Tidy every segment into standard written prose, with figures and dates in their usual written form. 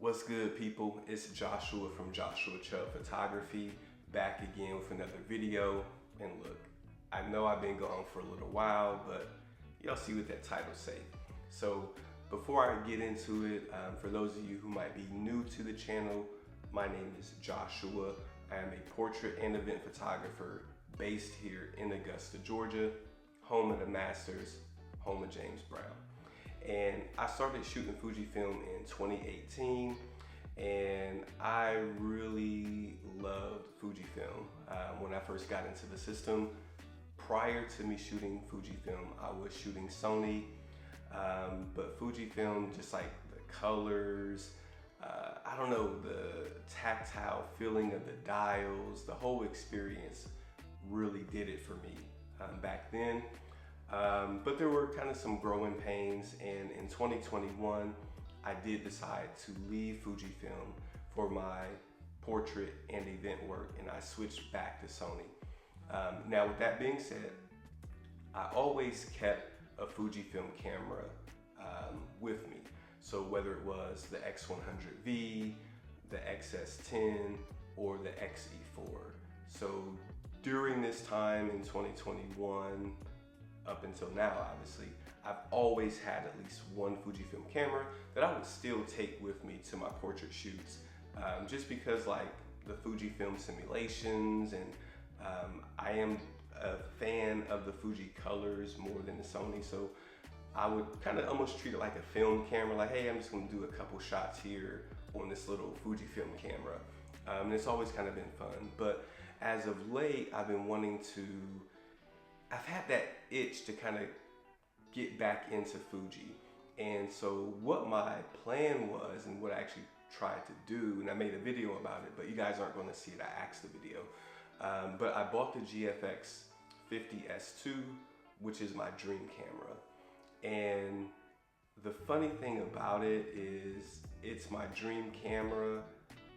What's good, people? It's Joshua from Joshua Chubb Photography, back again with another video. And look, I know I've been gone for a little while, but y'all see what that title say. So before I get into it, for those of you who might be new to the channel, my name is Joshua. I am a portrait and event photographer based here in Augusta, Georgia, home of the Masters, home of James Brown. And I started shooting Fujifilm in 2018, and I really loved Fujifilm when I first got into the system. Prior to me shooting Fujifilm, I was shooting Sony, but Fujifilm, just like the colors, I don't know, the tactile feeling of the dials, the whole experience really did it for me back then. But there were kind of some growing pains, and in 2021 I did decide to leave Fujifilm for my portrait and event work, and I switched back to Sony. Now with that being said, I always kept a Fujifilm camera with me. So whether it was the X100V, the XS10, or the XE4. So during this time in 2021, up until now, obviously, I've always had at least one Fujifilm camera that I would still take with me to my portrait shoots, just because like the Fujifilm simulations, and I am a fan of the Fuji colors more than the Sony, so I would kind of almost treat it like a film camera, like, hey, I'm just gonna do a couple shots here on this little Fujifilm camera. And it's always kind of been fun, but as of late, I've been wanting to, I've had that itch to kind of get back into Fuji. And so what my plan was, and what I actually tried to do, and I made a video about it, but you guys aren't going to see it, I axed the video. But I bought the GFX 50S2, which is my dream camera. And the funny thing about it is it's my dream camera,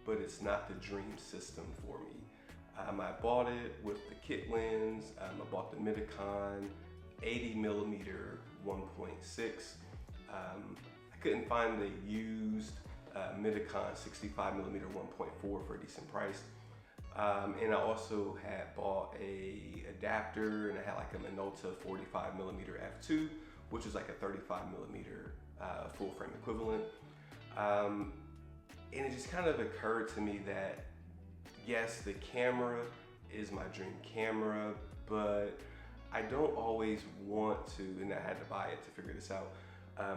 but it's not the dream system for me. I bought it with the kit lens. I bought the Midicon 80mm 1.6. I couldn't find the used Midicon 65mm 1.4 for a decent price. And I also had bought a adapter, and I had like a Minolta 45mm f2, which is like a 35mm full frame equivalent. And it just kind of occurred to me that yes, the camera is my dream camera, but I don't always want to, and I had to buy it to figure this out,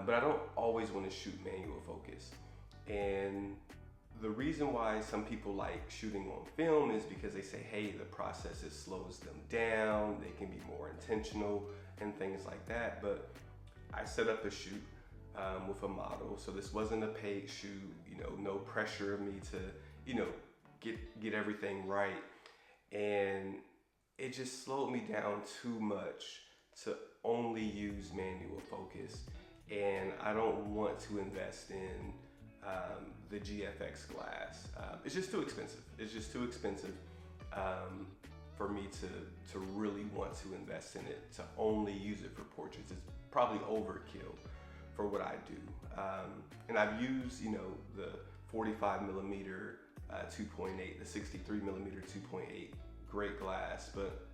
but I don't always want to shoot manual focus. And the reason why some people like shooting on film is because they say, hey, the process slows them down, they can be more intentional and things like that. But I set up a shoot with a model, so this wasn't a paid shoot, no pressure of me to, get everything right. And it just slowed me down too much to only use manual focus. And I don't want to invest in the GFX glass. It's just too expensive. It's just too expensive for me to really want to invest in it, to only use it for portraits. It's probably overkill for what I do. And I've used, the 45mm 2.8, the 63mm 2.8, great glass, but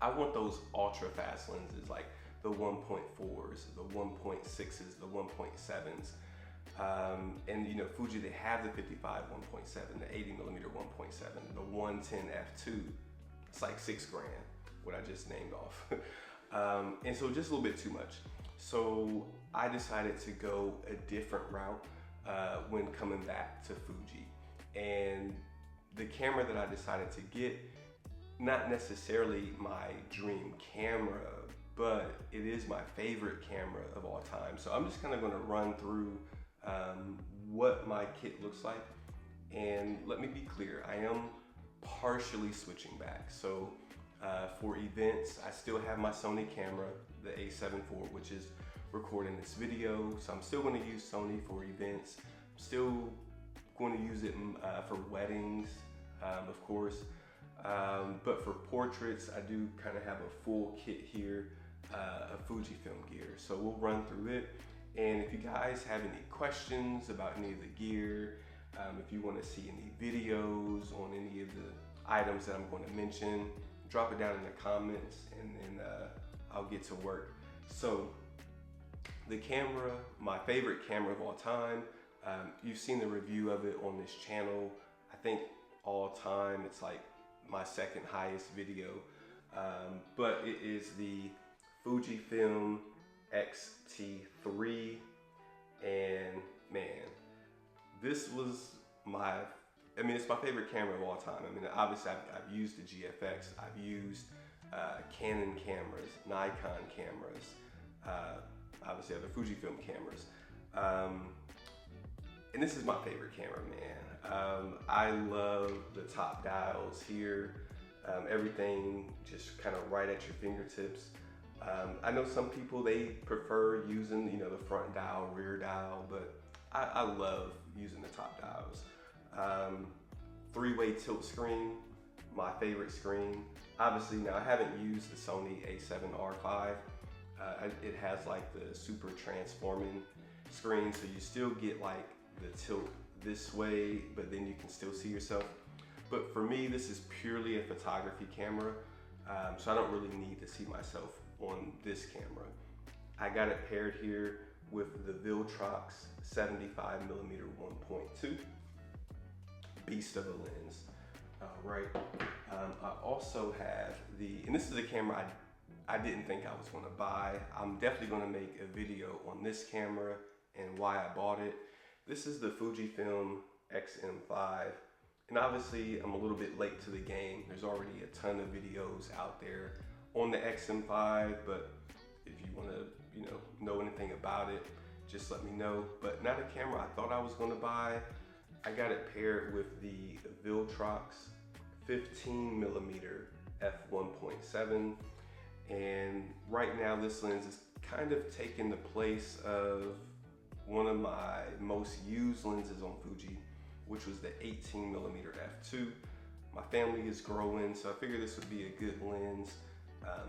I want those ultra fast lenses, like the 1.4s, the 1.6s, the 1.7s. And Fuji, they have the 55 1.7, the 80mm 1.7, the 110 f2. It's like $6 grand, what I just named off. And so just a little bit too much. So I decided to go a different route when coming back to Fuji. And the camera that I decided to get, not necessarily my dream camera, but it is my favorite camera of all time. So I'm just kind of going to run through what my kit looks like. And let me be clear, I am partially switching back. So for events, I still have my Sony camera, the A7 IV, which is recording this video. So I'm still going to use Sony for events. I'm still going to use it for weddings, of course. But for portraits, I do kind of have a full kit here of Fujifilm gear. So we'll run through it. And if you guys have any questions about any of the gear, if you want to see any videos on any of the items that I'm going to mention, drop it down in the comments, and then I'll get to work. So the camera, my favorite camera of all time, you've seen the review of it on this channel. I think all time it's like my second highest video, but it is the Fujifilm X-T3, and man, this was it's my favorite camera of all time. I mean, obviously I've used the GFX, I've used Canon cameras, Nikon cameras, obviously other Fujifilm cameras, and this is my favorite camera, man. I love the top dials here, everything just kind of right at your fingertips. I know some people, they prefer using, the front dial, rear dial, but I love using the top dials. 3-way tilt screen, my favorite screen. Obviously, now I haven't used the Sony A7R5. It has like the super transforming screen, so you still get like the tilt this way, but then you can still see yourself. But for me, this is purely a photography camera, so I don't really need to see myself on this camera. I got it paired here with the Viltrox 75mm 1.2, beast of a lens. Right. I also have and this is a camera I didn't think I was going to buy. I'm definitely going to make a video on this camera and why I bought it. This is the Fujifilm XM5, and obviously I'm a little bit late to the game. There's already a ton of videos out there on the XM5, but if you want to know anything about it, just let me know. But not a camera I thought I was going to buy. I got it paired with the Viltrox 15mm f1.7, and right now this lens is kind of taking the place of one of my most used lenses on Fuji, which was the 18mm f2. My family is growing, so I figured this would be a good lens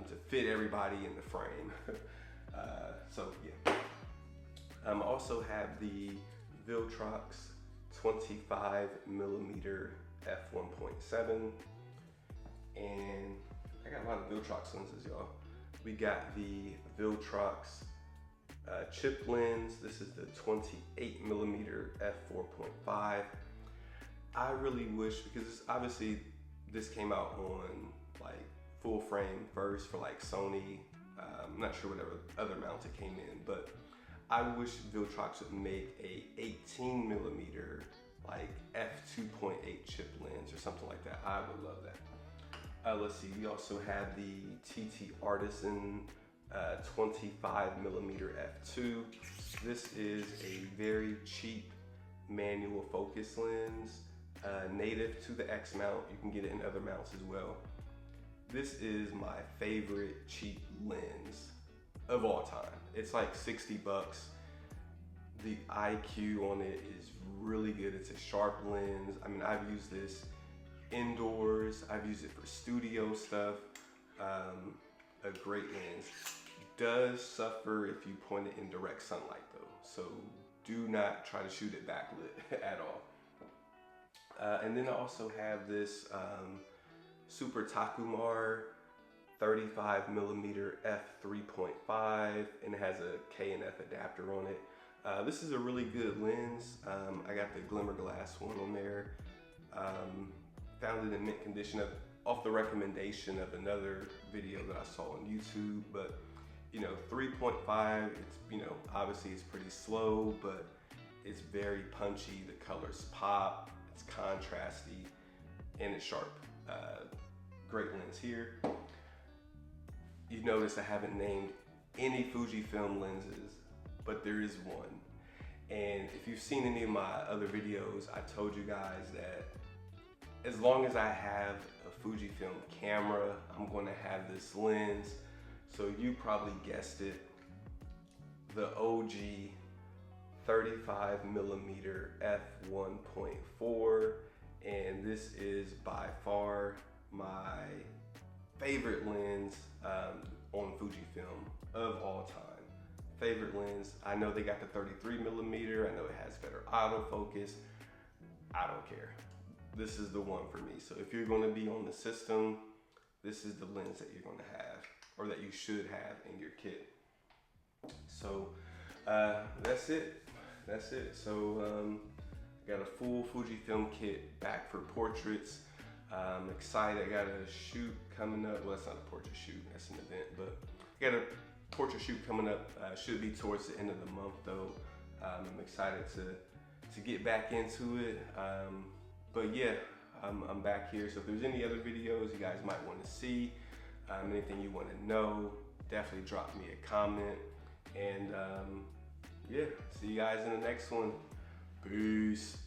to fit everybody in the frame. So yeah. I also have the Viltrox 25mm f1.7, and I got a lot of Viltrox lenses, y'all. We got the Viltrox chip lens. This is the 28mm f4.5. I really wish, because obviously this came out on like full frame first for like Sony. I'm not sure whatever other mounts it came in, but I wish Viltrox would make a 18mm like f2.8 chip lens or something like that. I would love that. Let's see, we also have the TT Artisan 25mm f2. This is a very cheap manual focus lens, native to the X mount. You can get it in other mounts as well. This is my favorite cheap lens of all time. It's like 60 bucks. The IQ on it is really good. It's a sharp lens. I mean, I've used this indoors. I've used it for studio stuff. A great lens. Does suffer if you point it in direct sunlight though. So do not try to shoot it backlit at all. And then I also have this Super Takumar 35mm f3.5, and it has a K and F adapter on it. This is a really good lens. I got the Glimmer Glass one on there. Found it in mint condition off the recommendation of another video that I saw on YouTube. But 3.5, it's obviously it's pretty slow, but it's very punchy. The colors pop, it's contrasty, and it's sharp. Great lens here. You notice I haven't named any Fujifilm lenses, but there is one. And if you've seen any of my other videos, I told you guys that as long as I have a Fujifilm camera, I'm going to have this lens. So you probably guessed it, the OG 35mm f1.4, and this is by far my favorite lens on Fujifilm of all time. favorite lens. I know they got the 33mm. I know it has better autofocus. I don't care. This is the one for me. So if you're going to be on the system, this is the lens that you're going to have, or that you should have in your kit. So that's it. That's it. So got a full Fujifilm kit back for portraits. I'm excited. I got a shoot coming up. Well, that's not a portrait shoot. That's an event, but I got a portrait shoot coming up. Should be towards the end of the month, though. I'm excited to get back into it. But yeah, I'm back here. So if there's any other videos you guys might want to see, anything you want to know, definitely drop me a comment. And yeah, see you guys in the next one. Peace.